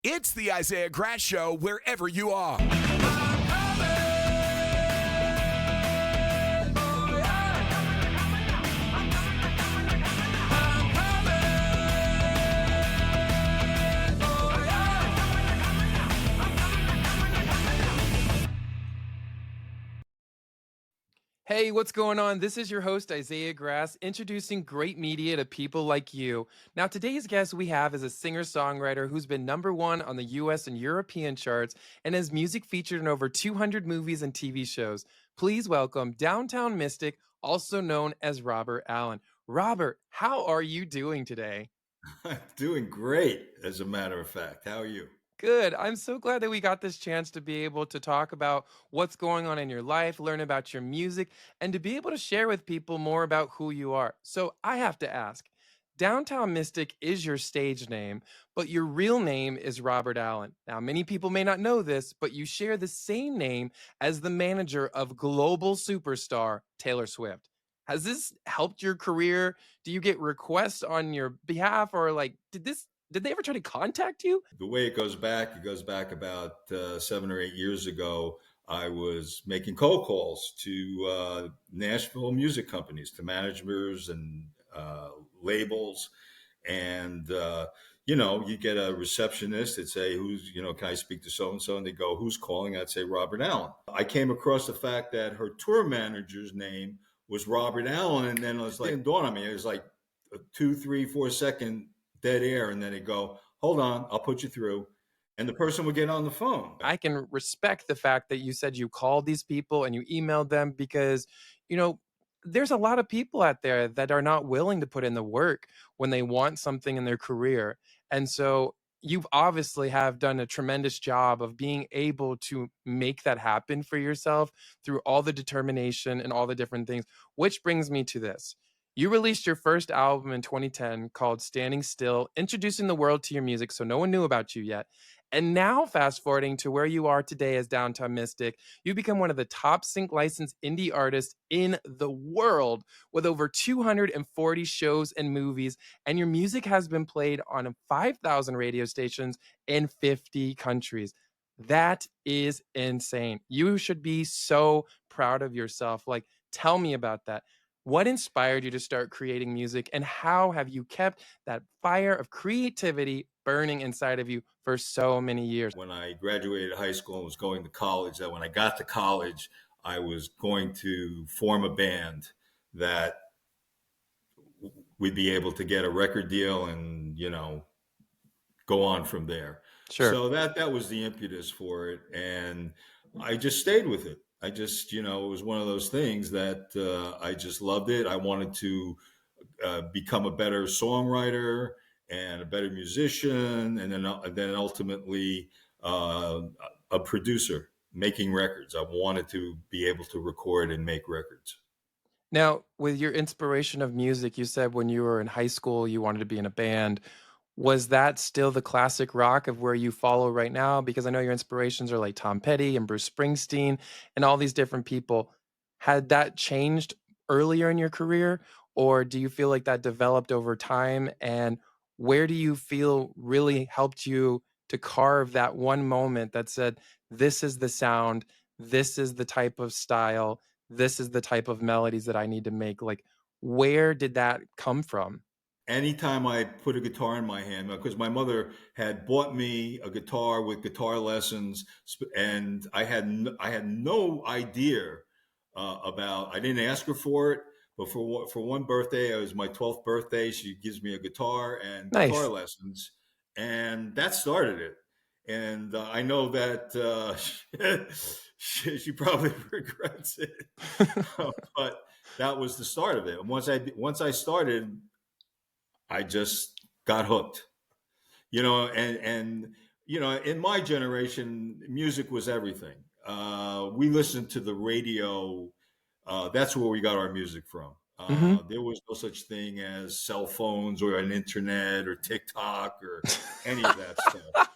It's the Isaiah Grass Show wherever you are. Hey, what's going on? This is your host, Isaiah Grass, introducing great media to people like you. Now, today's guest we have is a singer songwriter who's been #1 on the US and European charts and has music featured in over 200 movies and TV shows. Please welcome Downtown Mystic, also known as Robert Allen. Robert, how are you doing today? I'm doing great, as a matter of fact. How are you? Good. I'm so glad that we got this chance to be able to talk about what's going on in your life, learn about your music, and to be able to share with people more about who you are. So I have to ask, Downtown Mystic is your stage name, but your real name is Robert Allen. Now, many people may not know this, but you share the same name as the manager of global superstar Taylor Swift. Has this helped your career? Do you get requests on your behalf, or like, did they ever try to contact you? The way it goes back about 7 or 8 years ago. I was making cold calls to Nashville music companies, to managers and labels. And, you get a receptionist that say, can I speak to so and so? And they go, who's calling? I'd say, Robert Allen. I came across the fact that her tour manager's name was Robert Allen. And then it was like, it didn't dawn on me. It was like a 2, 3, 4 second dead air. And then they go, hold on, I'll put you through. And the person would get on the phone. I can respect the fact that you said you called these people and you emailed them because, you know, there's a lot of people out there that are not willing to put in the work when they want something in their career. And so you've obviously have done a tremendous job of being able to make that happen for yourself through all the determination and all the different things, which brings me to this. You released your first album in 2010 called Standing Still, introducing the world to your music so no one knew about you yet. And now, fast forwarding to where you are today as Downtown Mystic, you become one of the top sync licensed indie artists in the world with over 240 shows and movies. And your music has been played on 5,000 radio stations in 50 countries. That is insane. You should be so proud of yourself. Like, tell me about that. What inspired you to start creating music, and how have you kept that fire of creativity burning inside of you for so many years? When I graduated high school and was going to college, that when I got to college, I was going to form a band that we'd be able to get a record deal and, go on from there. Sure. So that was the impetus for it. And I just stayed with it. It was one of those things that I just loved it. I wanted to become a better songwriter and a better musician, and then ultimately uh, a producer making records. I wanted to be able to record and make records. Now, with your inspiration of music, you said when you were in high school you wanted to be in a band. Was that still the classic rock of where you follow right now? Because I know your inspirations are like Tom Petty and Bruce Springsteen and all these different people. Had that changed earlier in your career, or do you feel like that developed over time? And where do you feel really helped you to carve that one moment that said, this is the sound, this is the type of style, this is the type of melodies that I need to make? Like, where did that come from? Anytime I put a guitar in my hand, because my mother had bought me a guitar with guitar lessons, and I had no idea about. I didn't ask her for it, but for one birthday, it was my 12th birthday. She gives me a guitar and guitar Nice. lessons, and that started it. And I know that she probably regrets it, but that was the start of it. And once I started, I just got hooked. In my generation, music was everything. We listened to the radio. That's where we got our music from. Mhm. There was no such thing as cell phones or an internet or TikTok or any of that stuff.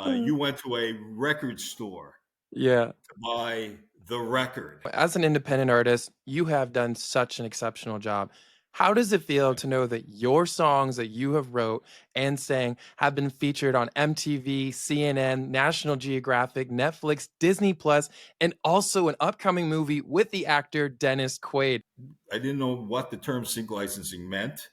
You went to a record store Yeah. to buy the record. As an independent artist, you have done such an exceptional job. How does it feel to know that your songs that you have wrote and sang have been featured on MTV, CNN, National Geographic, Netflix, Disney Plus, and also an upcoming movie with the actor Dennis Quaid? I didn't know what the term sync licensing meant,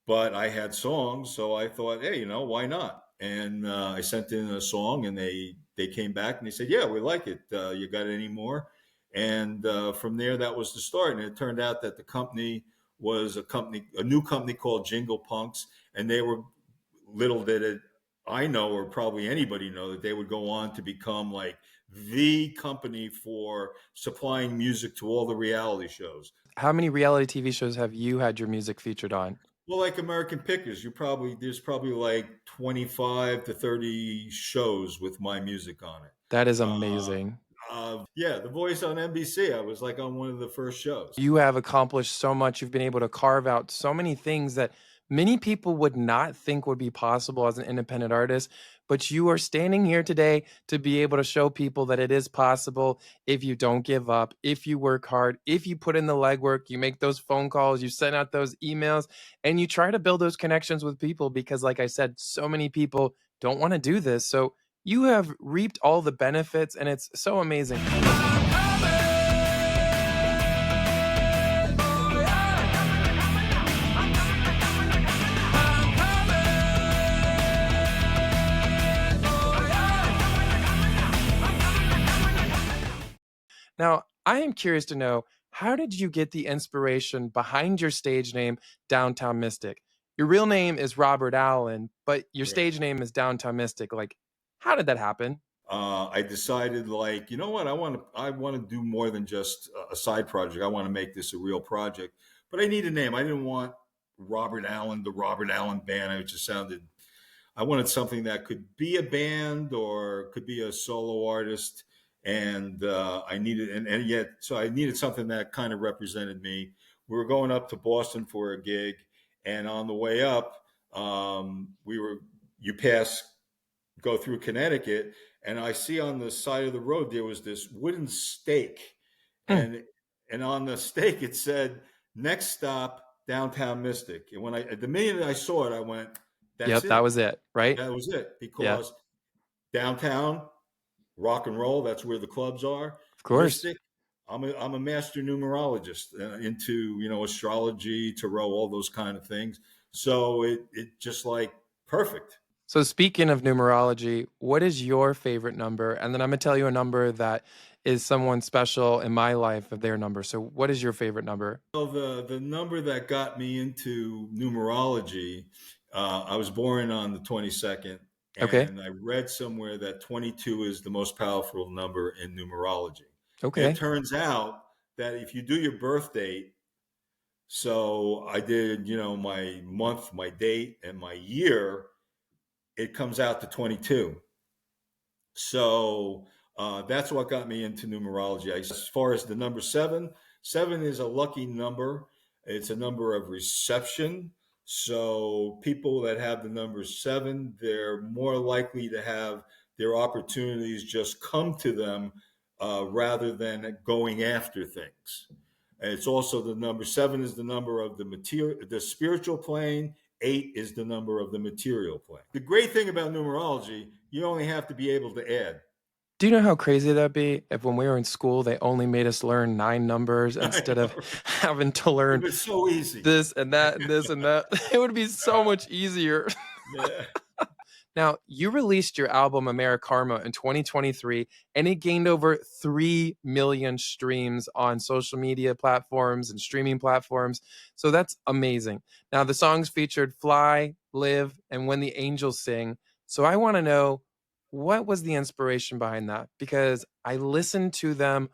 but I had songs, so I thought, hey, why not? And I sent in a song, and they came back and they said, yeah, we like it. You got any more? And from there, that was the start. And it turned out that the company was a new company called Jingle Punks, and they were, little did it I know, or probably anybody know, that they would go on to become like the company for supplying music to all the reality shows. How many reality TV shows have you had your music featured on? Well, like American Pickers, there's probably like 25 to 30 shows with my music on it. That is Uh, amazing. yeah, The Voice on NBC. I was like on one of the first shows. You have accomplished so much. You've been able to carve out so many things that many people would not think would be possible as an independent artist. But you are standing here today to be able to show people that it is possible if you don't give up, if you work hard, if you put in the legwork, you make those phone calls, you send out those emails, and you try to build those connections with people because, like I said, so many people don't want to do this. So you have reaped all the benefits, and it's so amazing. Now, I am curious to know, how did you get the inspiration behind your stage name, Downtown Mystic? Your real name is Robert Allen, but your Right. stage name is Downtown Mystic. Like, how did that happen? I decided, like, you know what, I want to do more than just a side project. I want to make this a real project, but I need a name. I didn't want Robert Allen, the Robert Allen Band. It just sounded. I wanted something that could be a band or could be a solo artist, and I needed, and yet, so I needed something that kind of represented me. We were going up to Boston for a gig, and on the way up, we were you pass go through Connecticut, and I see on the side of the road there was this wooden stake, Hmm. and on the stake it said, "Next stop, Downtown Mystic." And the minute I saw it, I went, "That's Yep, that it. was it, right? That was it." Yeah, Because downtown, rock and roll, that's where the clubs are. of course. Mystic, I'm a master numerologist, into astrology, tarot, all those kind of things. So it just like perfect. So, speaking of numerology, what is your favorite number? And then I'm going to tell you a number that is someone special in my life of their number. So, what is your favorite number? Well, the number that got me into numerology, I was born on the 22nd, Okay. and I read somewhere that 22 is the most powerful number in numerology. And it Okay. turns out that if you do your birth date, so I did, my month, my date, and my year, it comes out to 22. So that's what got me into numerology. As far as the number seven, seven is a lucky number. It's a number of reception. So people that have the number seven, they're more likely to have their opportunities just come to them rather than going after things. And it's also the number seven is the number of the spiritual plane. Eight is the number of the material plane. The great thing about numerology, you only have to be able to add. Do you know how crazy that'd be if when we were in school, they only made us learn 9 numbers I instead of know. having to It learn was so easy. this and that and this and that? It would be so much easier. Yeah. Now, you released your album Amerikarma in 2023, and it gained over 3 million streams on social media platforms and streaming platforms. So that's amazing. Now, the songs featured Fly, Live, and When the Angels Sing. So I want to know, what was the inspiration behind that? Because I listened to them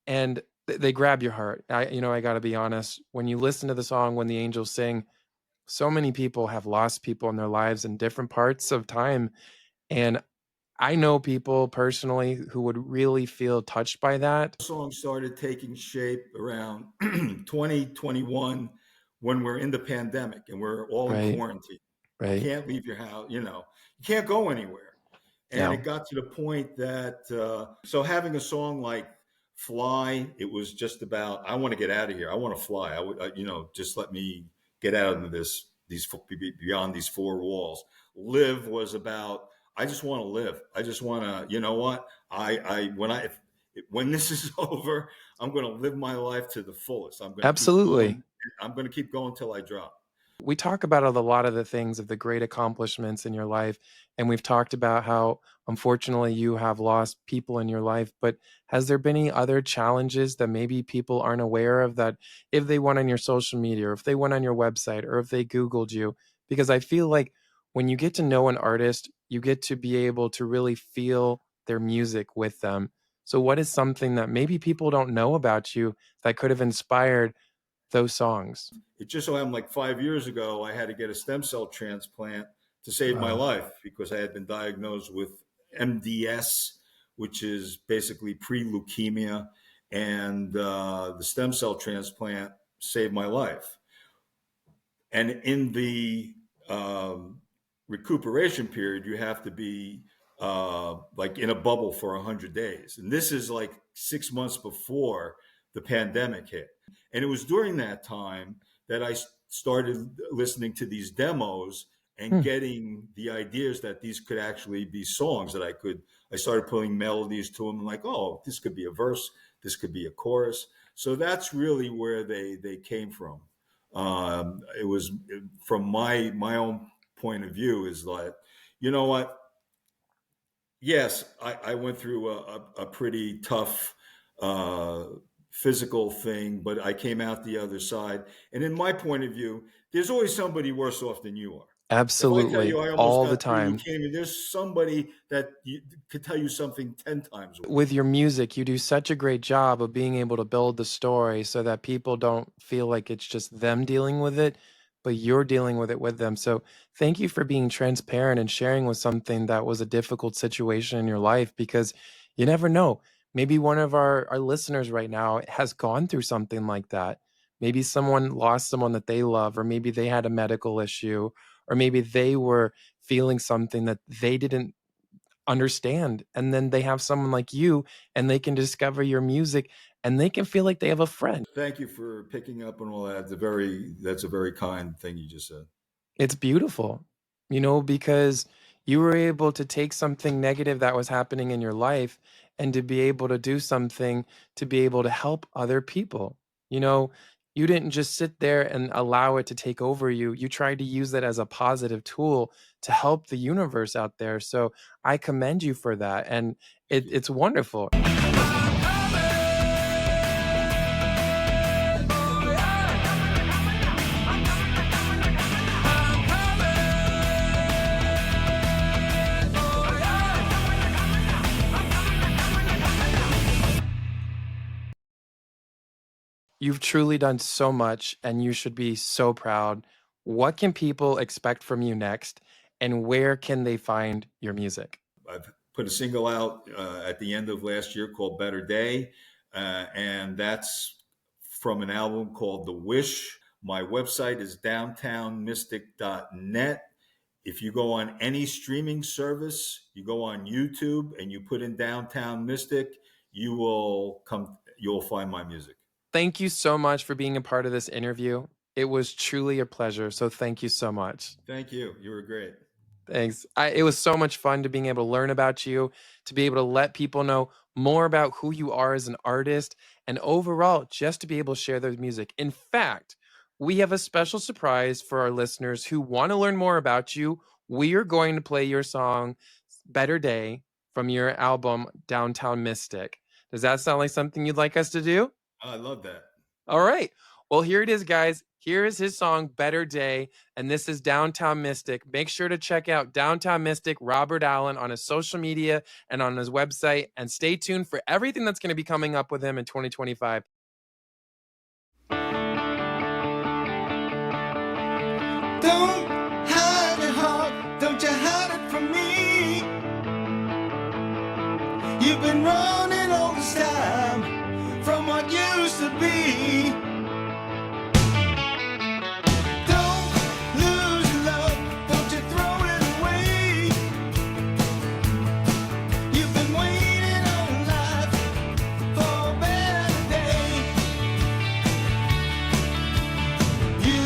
and they grab your heart. I got to be honest. When you listen to the song When the Angels Sing, so many people have lost people in their lives in different parts of time. And I know people personally who would really feel touched by that. The song started taking shape around 2021 when we're in the pandemic and we're all in Right. quarantine. You Right. can't leave your house, you can't go anywhere. And Yeah. it got to the point that, so having a song like Fly, it was just about, I want to get out of here. I want to fly. Just let me get out of beyond these four walls. Live was about, I just want to live. I just want to, you know what? When this is over, I'm going to live my life to the fullest. Absolutely. I'm going to keep going till I drop. We talk about a lot of the things of the great accomplishments in your life, and we've talked about how unfortunately you have lost people in your life, but has there been any other challenges that maybe people aren't aware of, that if they went on your social media or if they went on your website or if they Googled you? Because I feel like when you get to know an artist, you get to be able to really feel their music with them. So what is something that maybe people don't know about you that could have inspired those songs? It just so happened like 5 years ago, I had to get a stem cell transplant to save my life because I had been diagnosed with MDS, which is basically pre-leukemia, and the stem cell transplant saved my life. And in the recuperation period, you have to be like in a bubble for 100 days. And this is like 6 months before the pandemic hit. And it was during that time that I started listening to these demos and getting the ideas that these could actually be songs that I started putting melodies to them and like, oh, this could be a verse, this could be a chorus. So that's really where they came from. It was from my own point of view is like, you know what? Yes, I went through a pretty tough physical thing, but I came out the other side. And in my point of view, there's always somebody worse off than you are. Absolutely. If I tell you I almost all got the time. leukemia, there's somebody that could tell you something 10 times worse. With your music, you do such a great job of being able to build the story so that people don't feel like it's just them dealing with it, but you're dealing with it with them. So thank you for being transparent and sharing with something that was a difficult situation in your life, because you never know. Maybe one of our listeners right now has gone through something like that. Maybe someone lost someone that they love, or maybe they had a medical issue, or maybe they were feeling something that they didn't understand. And then they have someone like you and they can discover your music and they can feel like they have a friend. Thank you for picking up on all that. That's a very kind thing you just said. It's beautiful, because you were able to take something negative that was happening in your life and to be able to do something to be able to help other people. You didn't just sit there and allow it to take over you. You tried to use that as a positive tool to help the universe out there. So I commend you for that. And it's wonderful. You've truly done so much and you should be so proud. What can people expect from you next, and where can they find your music? I've put a single out at the end of last year called Better Day, and that's from an album called The Wish. My website is downtownmystic.net. If you go on any streaming service, you go on YouTube and you put in Downtown Mystic, you'll find my music. Thank you so much for being a part of this interview. It was truly a pleasure. So thank you so much. Thank you. You were great. Thanks. It was so much fun to being able to learn about you, to be able to let people know more about who you are as an artist, and overall, just to be able to share their music. In fact, we have a special surprise for our listeners who want to learn more about you. We are going to play your song, Better Day, from your album, Downtown Mystic. Does that sound like something you'd like us to do? I love that. All right. Well, here it is, guys. Here is his song, Better Day, and this is Downtown Mystic. Make sure to check out Downtown Mystic, Robert Allen, on his social media and on his website, and stay tuned for everything that's going to be coming up with him in 2025. Don't hide your heart, don't you hide it from me. You've been running all this time from what used to be. Don't lose your love, don't you throw it away. You've been waiting all life for a better day. You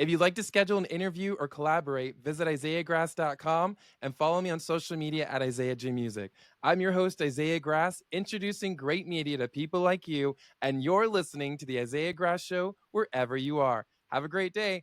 If you'd like to schedule an interview or collaborate, visit isaiahgrass.com and follow me on social media at Isaiah J Music. I'm your host, Isaiah Grass, introducing great media to people like you, and you're listening to The Isaiah Grass Show wherever you are. Have a great day.